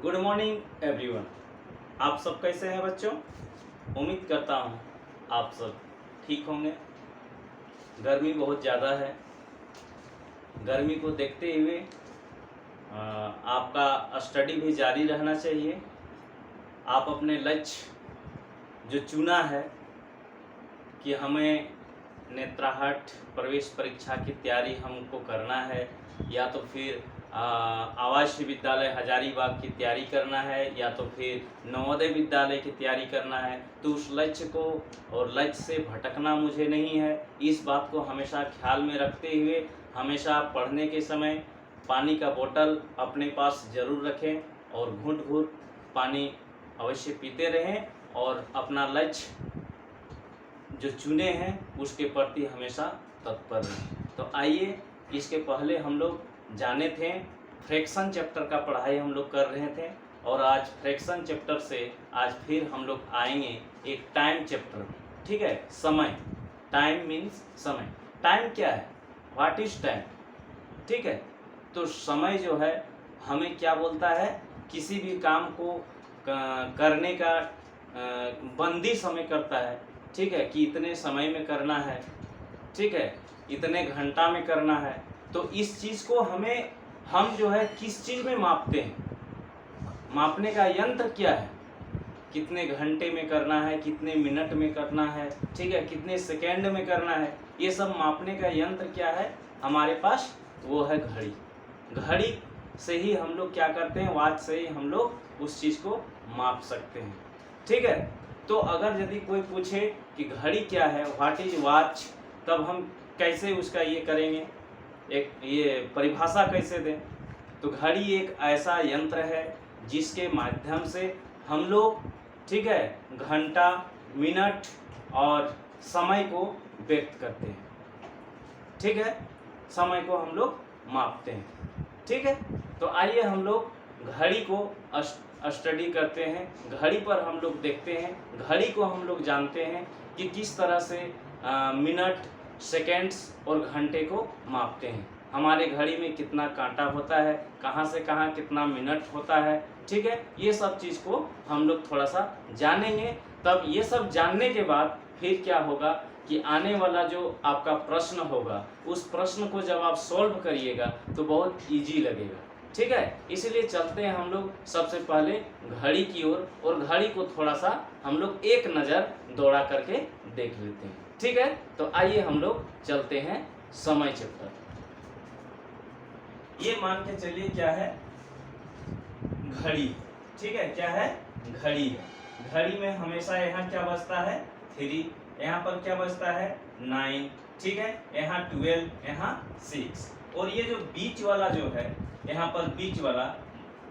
Good morning everyone. आप सब कैसे हैं बच्चों? उम्मीद करता हूँ आप सब ठीक होंगे। गर्मी बहुत ज़्यादा है। गर्मी को देखते हुए आपका स्टडी भी जारी रहना चाहिए। आप अपने लक्ष्य जो चुना है कि हमें नेत्राहट प्रवेश परीक्षा की तैयारी हमको करना है, या तो फिर आवासीय विद्यालय हजारीबाग की तैयारी करना है, या तो फिर नवोदय विद्यालय की तैयारी करना है, तो उस लक्ष्य को और लक्ष्य से भटकना मुझे नहीं है। इस बात को हमेशा ख्याल में रखते हुए हमेशा पढ़ने के समय पानी का बोतल अपने पास ज़रूर रखें और घूंट घूंट पानी अवश्य पीते रहें और अपना लक्ष्य जो चुने हैं उसके प्रति हमेशा तत्पर रहें। तो आइए, इसके पहले हम लोग जाने थे फ्रैक्शन चैप्टर का पढ़ाई हम लोग कर रहे थे, और आज फ्रैक्शन चैप्टर से आज फिर हम लोग आएंगे एक टाइम चैप्टर में। ठीक है, समय। टाइम मीन्स समय। टाइम क्या है? What is time? ठीक है, तो समय जो है हमें क्या बोलता है? किसी भी काम को करने का बंदी समय करता है। ठीक है, कि इतने समय में करना है, ठीक है, इतने घंटा में करना है। तो इस चीज़ को हम जो है किस चीज़ में मापते हैं? मापने का यंत्र क्या है? कितने घंटे में करना है, कितने मिनट में करना है, ठीक है, कितने सेकेंड में करना है, ये सब मापने का यंत्र क्या है हमारे पास? वो है घड़ी। घड़ी से ही हम लोग क्या करते हैं? वॉच से ही हम लोग उस चीज़ को माप सकते हैं। ठीक है, तो अगर यदि कोई पूछे कि घड़ी क्या है, व्हाट इज वॉच, तब हम कैसे उसका ये करेंगे, एक ये परिभाषा कैसे दें? तो घड़ी एक ऐसा यंत्र है जिसके माध्यम से हम लोग, ठीक है, घंटा, मिनट और समय को व्यक्त करते हैं। ठीक है, समय को हम लोग मापते हैं। ठीक है, तो आइए हम लोग घड़ी को स्टडी करते हैं। घड़ी पर हम लोग देखते हैं, घड़ी को हम लोग जानते हैं कि किस तरह से मिनट, सेकेंड्स और घंटे को मापते हैं। हमारे घड़ी में कितना कांटा होता है, कहाँ से कहाँ कितना मिनट होता है। ठीक है, ये सब चीज़ को हम लोग थोड़ा सा जानेंगे। तब ये सब जानने के बाद फिर क्या होगा कि आने वाला जो आपका प्रश्न होगा, उस प्रश्न को जब आप सॉल्व करिएगा तो बहुत इजी लगेगा। ठीक है, इसलिए चलते हैं हम लोग सबसे पहले घड़ी की ओर, और घड़ी को थोड़ा सा हम लोग एक नज़र दौड़ा करके देख लेते हैं। ठीक है, तो आइए हम लोग चलते हैं समय चैप्टर। ये मान के चलिए क्या है? घड़ी। ठीक है, क्या है? घड़ी है। घड़ी में हमेशा यहाँ क्या बजता है? 3। यहाँ पर क्या बजता है? 9। ठीक है, यहाँ 12, यहाँ 6। और ये जो बीच वाला जो है, यहाँ पर बीच वाला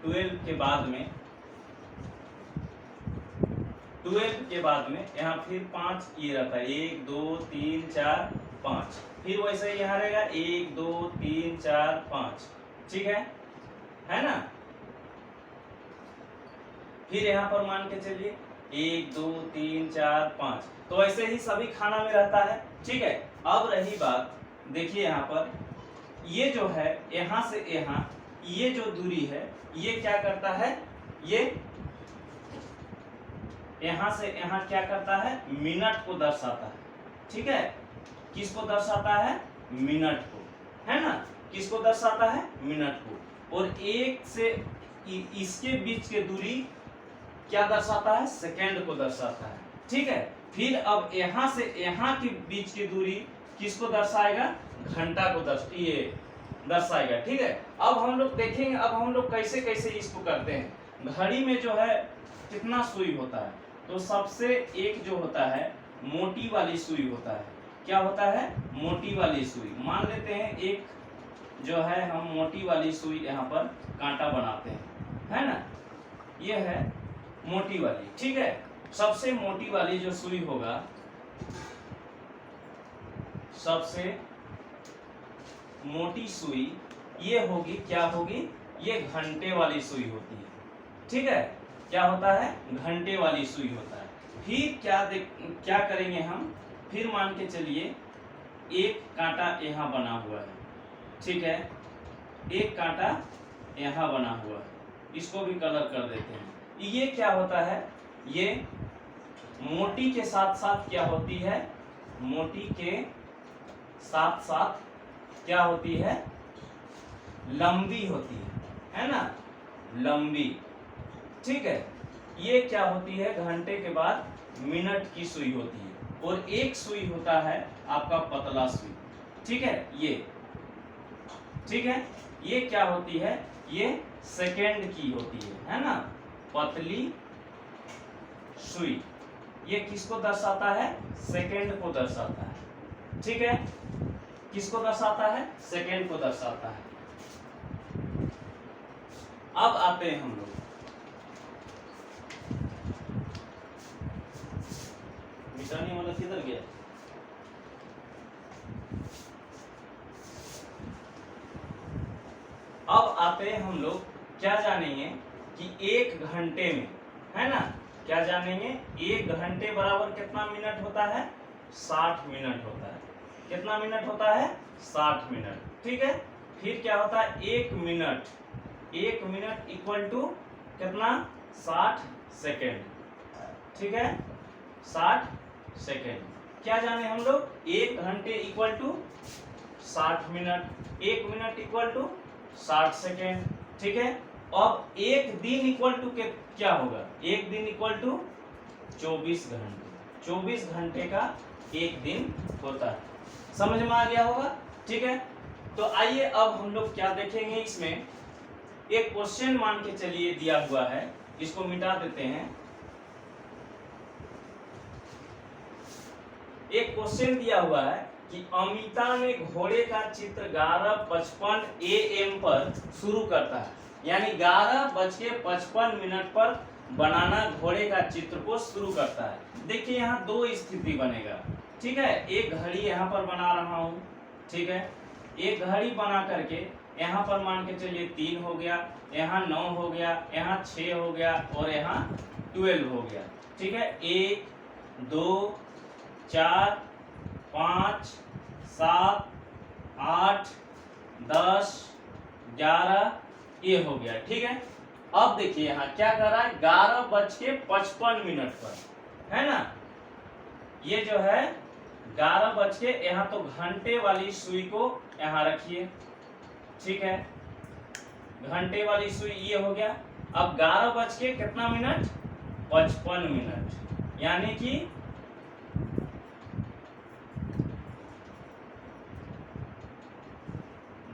12 के बाद में, 12 के बाद में यहाँ फिर 5 ये रहता है, 1 2 3 4 5। फिर वैसे ही यहाँ रहेगा 1 2 3 4 5। ठीक है ना? फिर यहाँ पर मान के चलिए 1 2 3 4 5। तो ऐसे ही सभी खाना में रहता है। ठीक है, अब रही बात, देखिए यहाँ पर ये जो है यहाँ से यहाँ, ये जो दूरी है, ये क्या करता है? ये यहाँ से यहाँ क्या करता है? मिनट को दर्शाता है। ठीक है, किसको दर्शाता है? मिनट को, है ना? किसको दर्शाता है? मिनट को। और एक से इसके बीच के दूरी क्या दर्शाता है? सेकेंड को दर्शाता है। ठीक है, फिर अब यहाँ से यहाँ के बीच की दूरी किसको दर्शाएगा? घंटा को दर्शाएगा। ठीक है, अब हम लोग देखेंगे, अब हम लोग कैसे कैसे इसको करते हैं। घड़ी में जो है कितना सुई होता है? तो सबसे एक जो होता है मोटी वाली सुई होता है। क्या होता है? मोटी वाली सुई। मान लेते हैं एक जो है, हम मोटी वाली सुई यहाँ पर कांटा बनाते हैं, है ना? ये है मोटी वाली। ठीक है, सबसे मोटी वाली जो सुई होगा, सबसे मोटी सुई ये होगी, क्या होगी? ये घंटे वाली सुई होती है। ठीक है, क्या होता है? घंटे वाली सुई होता है। फिर क्या करेंगे हम? फिर मान के चलिए एक कांटा यहाँ बना हुआ है। ठीक है, एक कांटा यहाँ बना हुआ है। इसको भी कलर कर देते हैं। ये क्या होता है, ये मोटी के साथ साथ क्या होती है, मोटी के साथ साथ क्या होती है, लंबी होती है ना, लंबी। ठीक है, ये क्या होती है, घंटे के बाद मिनट की सुई होती है, और एक सुई होता है आपका पतला सुई। ठीक है, ये ठीक है, ये क्या होती है, ये सेकेंड की होती है ना, पतली सुई। ये किसको दर्शाता है, सेकेंड को दर्शाता है। ठीक है, किसको दर्शाता है, सेकेंड को दर्शाता है। अब आते हैं हम लोग, मिटाने वाला किधर गया, अब आते हैं हम लोग, क्या जानेंगे कि एक घंटे में, है ना, क्या जानेंगे, एक घंटे बराबर कितना मिनट होता है, 60 मिनट होता है। कितना मिनट होता है, 60 मिनट। ठीक है, फिर क्या होता है, एक मिनट इक्वल टू कितना, 60 सेकेंड। ठीक है, 60 सेकेंड। क्या जाने हम लोग, एक घंटे इक्वल टू 60 मिनट, एक मिनट इक्वल टू 60 सेकेंड। ठीक है, अब एक दिन इक्वल टू क्या होगा, एक दिन इक्वल टू 24 घंटे। 24 घंटे का एक दिन होता है। समझ में आ गया होगा। ठीक है, तो आइए अब हम लोग क्या देखेंगे, इसमें एक क्वेश्चन मान के चलिए दिया हुआ है, इसको मिटा देते हैं। एक क्वेश्चन दिया हुआ है कि अमिता ने घोड़े का चित्र 11:55 AM पर शुरू करता है, यानी 11:55 पर बनाना घोड़े का चित्र को शुरू करता है। देखिए यहाँ दो स्थिति बनेगा। ठीक है, एक घड़ी यहाँ पर बना रहा हूँ। ठीक है, एक घड़ी बना करके यहाँ पर मान के चलिए 3 हो गया, यहाँ 9 हो गया, यहाँ 6 हो गया, और यहाँ 12 हो गया। ठीक है, 1 2 4 5 7 8 10 11 ये हो गया। ठीक है, अब देखिए यहाँ क्या कर रहा है, 11:55 पर, है ना, ये जो है 11 बज के, यहाँ तो घंटे वाली सुई को यहाँ रखिए। ठीक है, घंटे वाली सुई ये हो गया। अब 11 बज के कितना मिनट, 55 मिनट, यानी कि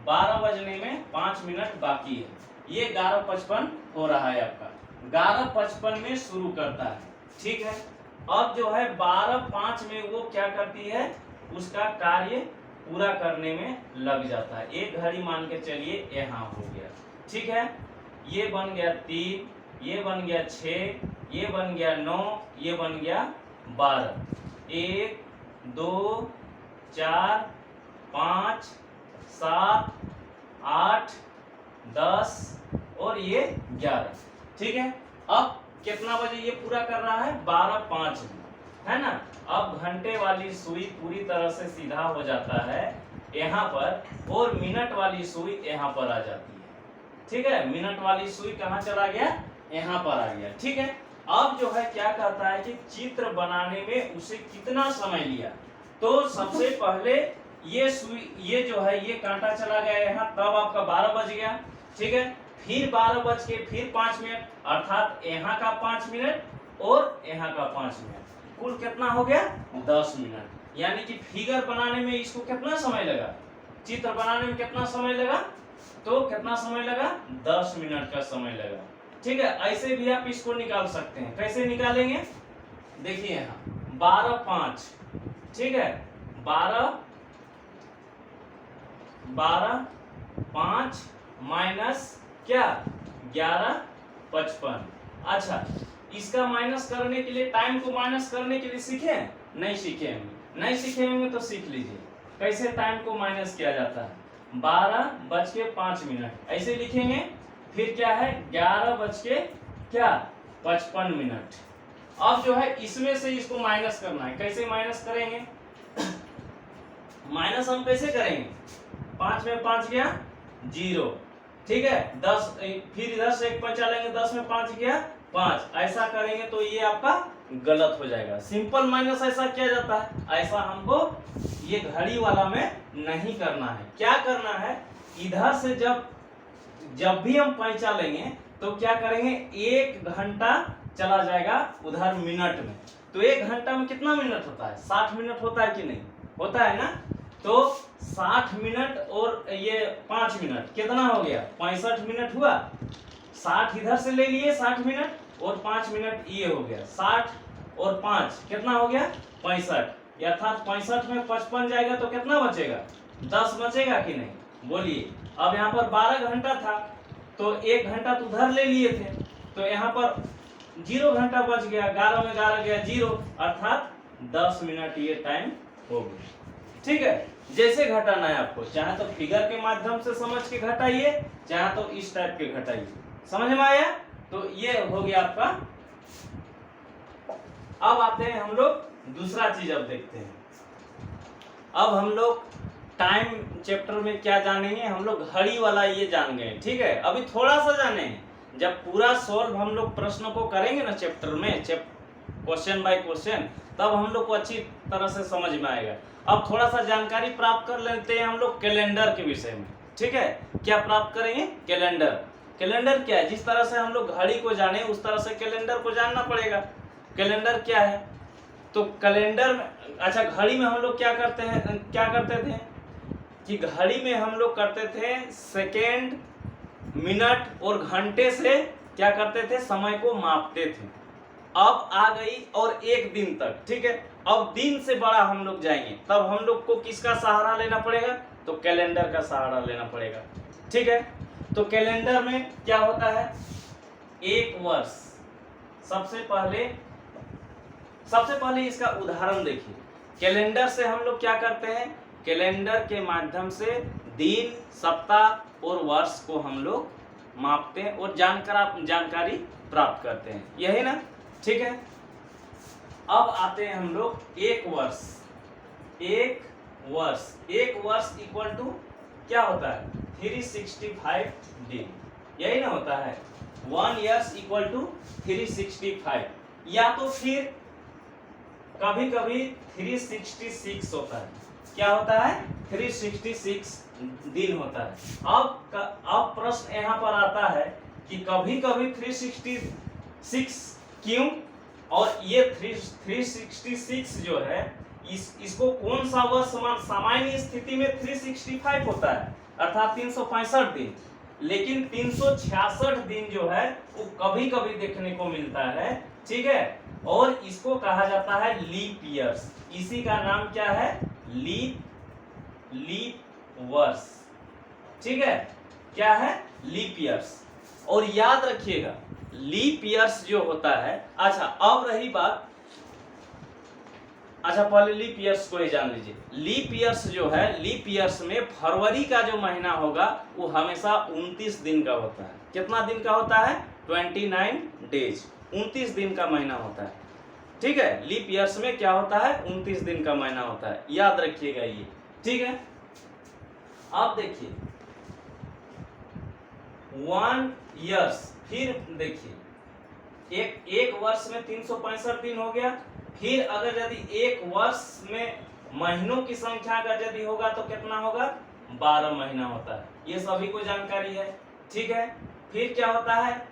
12 बजने में 5 मिनट बाकी है। ये 11:55 हो रहा है आपका, 11:55 में शुरू करता है। ठीक है, अब जो है 12:05 में वो क्या करती है, उसका कार्य पूरा करने में लग जाता है। एक घड़ी मान के चलिए यहाँ हो गया। ठीक है, ये बन गया 3, ये बन गया 6, ये बन गया 9, ये बन गया 12। 1 2 4 5 7 8 10 और ये 11। ठीक है, अब कितना बजे ये पूरा कर रहा है, 12:05 में, है ना। अब घंटे वाली सुई पूरी तरह से सीधा हो जाता है यहाँ पर, और मिनट वाली सुई यहाँ पर आ जाती है। ठीक है, मिनट वाली सुई कहाँ चला गया, यहाँ पर आ गया। ठीक है, अब जो है क्या कहता है कि चित्र बनाने में उसे कितना समय लिया, तो सबसे पहले ये सुई, ये जो है ये कांटा चला गया यहाँ, तब आपका 12 बज गया। ठीक है, फिर 12 बज के फिर 5 मिनट, अर्थात यहाँ का 5 मिनट और यहाँ का 5 मिनट, कुल कितना हो गया, 10 मिनट। यानी कि फिगर बनाने में इसको कितना समय लगा, चित्र बनाने में कितना समय लगा, तो कितना समय लगा, 10 मिनट का समय लगा। ठीक है, ऐसे भी आप इसको निकाल सकते हैं। कैसे निकालेंगे, देखिए यहाँ 12:05, ठीक है, 12:05 माइनस क्या, 11:55। अच्छा, इसका माइनस करने के लिए, टाइम को माइनस करने के लिए सीखे, नहीं सीखे होंगे, नहीं सीखे होंगे तो सीख लीजिए कैसे टाइम को माइनस किया जाता है। 12:05 ऐसे लिखेंगे, फिर क्या है 11:55। अब जो है इसमें से इसको माइनस करना है। कैसे माइनस करेंगे, माइनस हम कैसे करेंगे, 5 में 5 गया 0, ठीक है 10, फिर इधर से एक पैंचा लेंगे, 10 में 5 गया 5, ऐसा करेंगे तो ये आपका गलत हो जाएगा। सिंपल माइनस ऐसा किया जाता है, ऐसा हमको ये घड़ी वाला में नहीं करना है। क्या करना है, इधर से जब भी हम पैंचा लेंगे तो क्या करेंगे, 1 घंटा चला जाएगा उधर मिनट में। तो 1 घंटा में कितना मिनट होता है, 60 मिनट होता है कि नहीं, होता है ना। तो 60 मिनट और ये 5 मिनट कितना हो गया, 65 मिनट हुआ। 60 इधर से ले लिए 60 मिनट और 5 मिनट ये हो गया, 60 और 5 कितना हो गया 65, अर्थात 65 में 55 जाएगा तो कितना बचेगा, 10 बचेगा कि नहीं, बोलिए। अब यहाँ पर 12 घंटा था तो 1 घंटा तो उधर ले लिए थे, तो यहाँ पर 0 घंटा बच गया, 11 में 11 गया 0, अर्थात 10 मिनट ये टाइम हो गया। ठीक है, जैसे घटाना है आपको, चाहे तो फिगर के माध्यम से समझ के घटाइए, चाहे तो इस टाइप के घटाइए। समझ में आया, तो ये हो गया आपका। अब आते हैं हम लोग दूसरा चीज, अब देखते हैं। अब हम लोग टाइम चैप्टर में क्या जानेंगे, हम लोग घड़ी वाला ये जान गए। ठीक है, अभी थोड़ा सा जाने हैं, जब पूरा सॉल्व हम लोग प्रश्न को करेंगे ना चैप्टर में, क्वेश्चन बाय क्वेश्चन, तब हम लोग को अच्छी तरह से समझ में आएगा। अब थोड़ा सा जानकारी प्राप्त कर लेते हैं हम लोग कैलेंडर के विषय में। ठीक है, क्या प्राप्त करेंगे, कैलेंडर। कैलेंडर क्या है, जिस तरह से हम लोग घड़ी को जाने उस तरह से कैलेंडर को जानना पड़ेगा। कैलेंडर क्या है, तो कैलेंडर में, अच्छा घड़ी में हम लोग क्या करते थे कि घड़ी में हम लोग करते थे सेकेंड, मिनट और घंटे से क्या करते थे, समय को मापते थे। अब आ गई और 1 दिन तक। ठीक है, अब दिन से बड़ा हम लोग जाएंगे, तब हम लोग को किसका सहारा लेना पड़ेगा, तो कैलेंडर का सहारा लेना पड़ेगा। ठीक है, तो कैलेंडर में क्या होता है, 1 वर्ष। सबसे पहले इसका उदाहरण देखिए। कैलेंडर से हम लोग क्या करते हैं, कैलेंडर के माध्यम से दिन, सप्ताह और वर्ष को हम लोग मापते हैं और जानकारी प्राप्त करते हैं, यही ना। ठीक है, अब आते हैं हम लोग 1 वर्ष। 1 वर्ष इक्वल टू क्या होता है, 365 दिन, यही ना होता है। 1 ईयर्स इक्वल टू 365, या तो फिर कभी कभी 366 होता है। क्या होता है, 366 दिन होता है। अब प्रश्न यहाँ पर आता है कि कभी कभी 366 क्यों, और ये 366 जो है इसको कौन सा वर्ष सामान्य स्थिति में 365 होता है, अर्थात 365 दिन, लेकिन 366 दिन जो है वो कभी कभी देखने को मिलता है। ठीक है, और इसको कहा जाता है लीप ईयर्स। इसी का नाम क्या है, लीप वर्ष। ठीक है, क्या है, लीप ईयर्स। और याद रखिएगा लीप ईयर्स जो होता है, अच्छा अब रही बात, अच्छा पहले लीप ईयर्स को ही जान लीजिए। लीप ईयर्स जो है, लीप ईयर्स में फरवरी का जो महीना होगा वो हमेशा 29 दिन का होता है। कितना दिन का होता है, 29 डेज, 29 दिन का महीना होता है। ठीक है, लीप ईयर्स में क्या होता है, 29 दिन का महीना होता है, याद रखिएगा ये। ठीक है, अब देखिए 1 ईयर्स, फिर देखिए एक वर्ष में 365 दिन हो गया। फिर अगर यदि 1 वर्ष में महीनों की संख्या अगर यदि होगा तो कितना होगा, 12 महीना होता है, ये सभी को जानकारी है। ठीक है, फिर क्या होता है,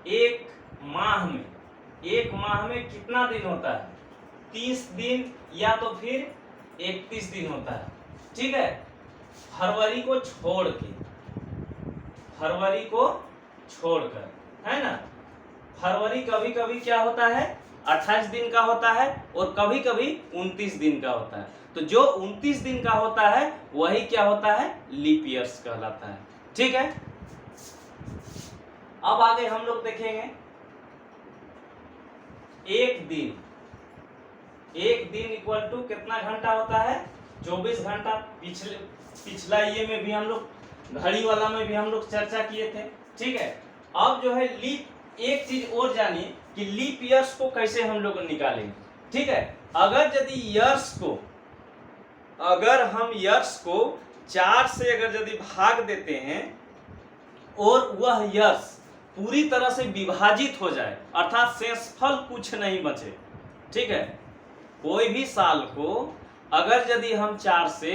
1 माह में कितना दिन होता है, 30 दिन या तो फिर 31 दिन होता है। ठीक है, फरवरी को छोड़कर, है ना। फरवरी कभी कभी क्या होता है, 28 दिन का होता है और कभी कभी 29 दिन का होता है। तो जो 29 दिन का होता है वही क्या होता है, लीप ईयर्स कहलाता है। ठीक है, अब आगे हम लोग देखेंगे एक दिन इक्वल टू कितना घंटा होता है, 24 घंटा। पिछला ये में भी हम लोग घड़ी वाला में भी हम लोग चर्चा किए थे। ठीक है, अब जो है लीप, एक चीज और जानिए कि लीप ईयर्स को कैसे हम लोग निकालेंगे। ठीक है, अगर हम ईयर्स को 4 से अगर यदि भाग देते हैं और वह यश पूरी तरह से विभाजित हो जाए, अर्थात शेषफल कुछ नहीं बचे। ठीक है, कोई भी साल को अगर यदि हम 4 से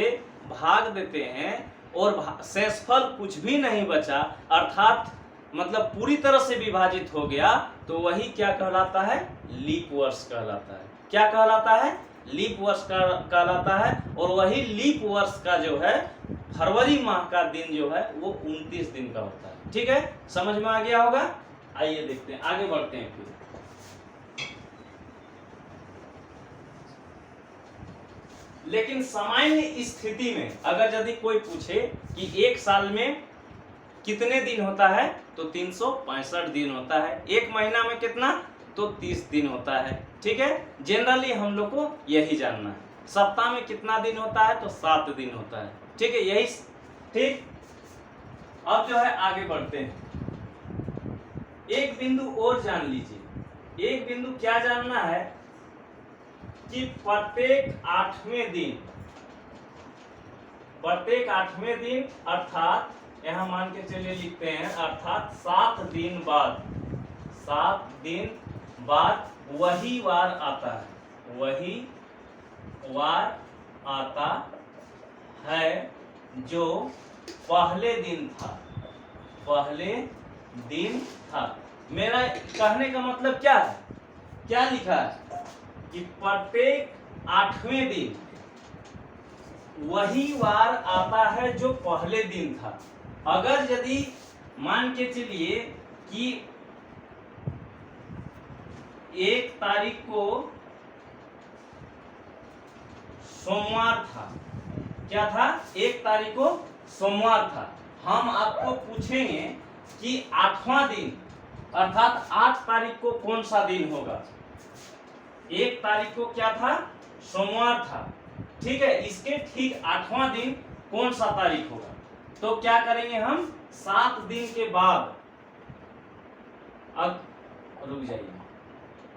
भाग देते हैं और शेषफल कुछ भी नहीं बचा, अर्थात मतलब पूरी तरह से विभाजित हो गया, तो वही क्या कहलाता है? लीप वर्ष कहलाता है। क्या कहलाता है? लीप वर्ष कहलाता है। और वही लीप वर्ष का जो है फरवरी माह का दिन जो है वो 29 दिन का होता है। ठीक है, समझ में आ गया होगा। आइए देखते हैं, आगे बढ़ते हैं फिर। लेकिन सामान्य स्थिति में अगर यदि कोई पूछे कि एक साल में कितने दिन होता है, तो 365 दिन होता है। एक महीना में कितना, तो 30 दिन होता है। ठीक है, जनरली हम लोग को यही जानना है। सप्ताह में कितना दिन होता है, तो 7 दिन होता है। ठीक है, यही ठीक। अब जो है आगे बढ़ते हैं। एक बिंदु और जान लीजिए। एक बिंदु क्या जानना है कि प्रत्येक 8वें दिन अर्थात यहां मान के चलिए लिखते हैं, अर्थात 7 दिन बाद वही वार आता है। वही वार आता है जो पहले दिन था। मेरा कहने का मतलब क्या है? क्या लिखा है कि प्रत्येक 8वें दिन वही वार आता है जो पहले दिन था। अगर यदि मान के चलिए कि 1 तारीख को सोमवार था, क्या था? 1 तारीख को सोमवार था। हम आपको पूछेंगे कि 8वां दिन अर्थात 8 तारीख को कौन सा दिन होगा? 1 तारीख को क्या था? सोमवार था। ठीक है, इसके ठीक 8वां दिन कौन सा तारीख होगा? तो क्या करेंगे हम? 7 दिन के बाद, अब रुक जाइए,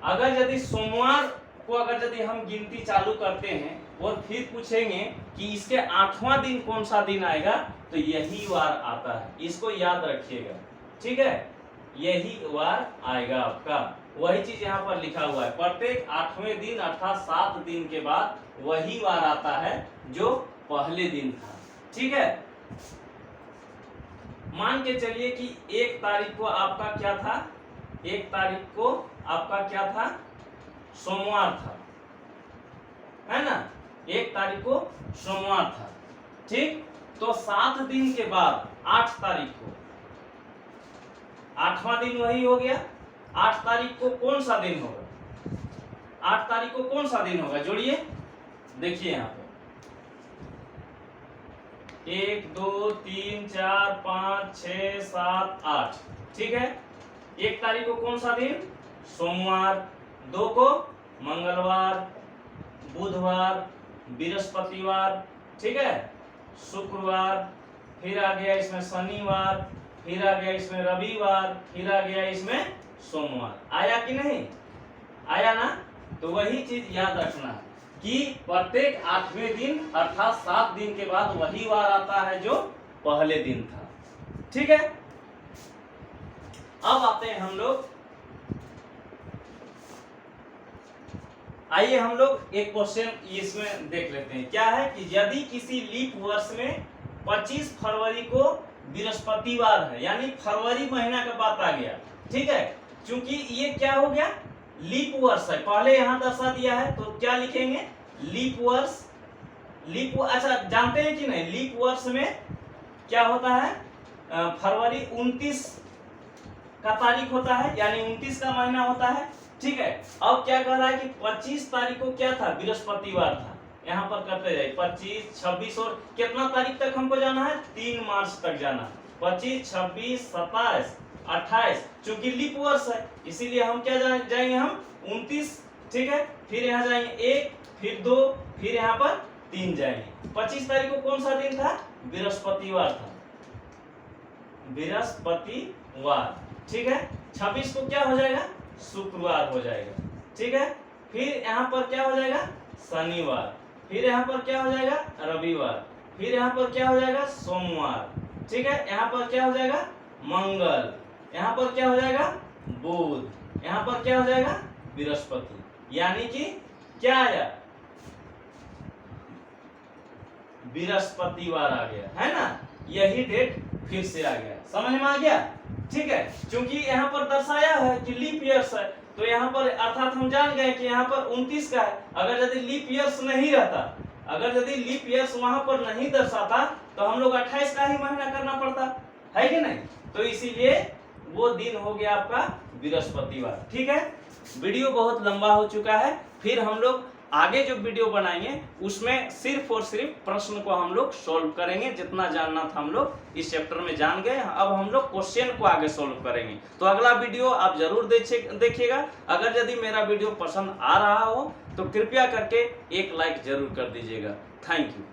अगर यदि सोमवार को अगर यदि हम गिनती चालू करते हैं और फिर पूछेंगे कि इसके 8वां दिन कौन सा दिन आएगा, तो यही वार आता है। इसको याद रखिएगा। ठीक है, यही वार आएगा आपका। वही चीज यहाँ पर लिखा हुआ है, प्रत्येक 8वें दिन अर्थात 7 दिन के बाद वही वार आता है जो पहले दिन था। ठीक है, मान के चलिए कि 1 तारीख को आपका क्या था? 1 तारीख को आपका क्या था? सोमवार था, है ना? 1 तारीख को सोमवार था। ठीक, तो 7 दिन के बाद 8 तारीख को 8वां दिन वही हो गया। 8 तारीख को कौन सा दिन होगा? 8 तारीख को कौन सा दिन होगा? जोड़िए, देखिए यहाँ पे 1 2 3 4 5 6 7 8। ठीक है, 1 तारीख को कौन सा दिन? सोमवार। 2 को मंगलवार, बुधवार, बृहस्पतिवार, ठीक है, शुक्रवार, फिर आ गया इसमें शनिवार, फिर आ गया इसमें रविवार, फिर आ गया इसमें सोमवार। आया कि नहीं? आया ना? तो वही चीज याद रखना है कि प्रत्येक 8वें दिन अर्थात 7 दिन के बाद वही वार आता है जो पहले दिन था। ठीक है, अब आते हैं हम लोग, आइए हम लोग एक क्वेश्चन इसमें देख लेते हैं। क्या है कि यदि किसी लीप वर्ष में 25 फरवरी को बृहस्पतिवार है, यानी फरवरी महीना का बात आ गया। ठीक है, क्योंकि ये क्या हो गया? लीप वर्ष है, पहले यहां दर्शा दिया है, तो क्या लिखेंगे? लीप वर्ष। अच्छा, जानते हैं कि नहीं लीप वर्ष में क्या होता है? फरवरी 29 का तारीख होता है, यानी 29 का महीना होता है। ठीक है, अब क्या कह रहा है कि 25 तारीख को क्या था? बृहस्पतिवार था। यहाँ पर करते जाए 25, 26 और कितना तारीख तक हमको जाना है? 3 मार्च तक जाना है। 25, 26, 27, 28, चूंकि लीप वर्ष है इसीलिए हम क्या जाएंगे? हम 29। ठीक है, फिर यहाँ जाएंगे 1, फिर 2, फिर यहाँ पर 3 जाएंगे। 25 तारीख को कौन सा दिन था? बृहस्पतिवार था, बृहस्पतिवार। ठीक है, 26 को क्या हो जाएगा? शुक्रवार हो जाएगा। ठीक है, फिर यहाँ पर क्या हो जाएगा? शनिवार, फिर यहाँ पर क्या हो जाएगा? रविवार, फिर यहाँ पर क्या हो जाएगा? सोमवार। ठीक है, यहाँ पर क्या हो जाएगा? मंगल, यहाँ पर क्या हो जाएगा बुध, यहाँ पर क्या हो जाएगा बृहस्पति। यानी कि क्या आया बृहस्पतिवार आ गया है ना, यही डेट फिर से आ गया। समझ में आ गया? ठीक है, क्योंकि यहाँ पर दर्शाया है कि लीप ईयर्स है, तो यहाँ पर अर्थात हम जान गए कि यहाँ पर 29 का है। अगर यदि लीप ईयर्स नहीं रहता, अगर यदि लीप ईयर्स वहां पर नहीं दर्शाता तो हम लोग 28 का ही महीना करना पड़ता है कि नहीं। तो इसीलिए वो दिन हो गया आपका बृहस्पतिवार। ठीक है, वीडियो बहुत लंबा हो चुका है, फिर हम लोग आगे जो वीडियो बनाएंगे उसमें सिर्फ और सिर्फ प्रश्न को हम लोग सॉल्व करेंगे। जितना जानना था हम लोग इस चैप्टर में जान गए, अब हम लोग क्वेश्चन को आगे सॉल्व करेंगे। तो अगला वीडियो आप जरूर देखिएगा। अगर यदि मेरा वीडियो पसंद आ रहा हो तो कृपया करके एक लाइक जरूर कर दीजिएगा। Thank you.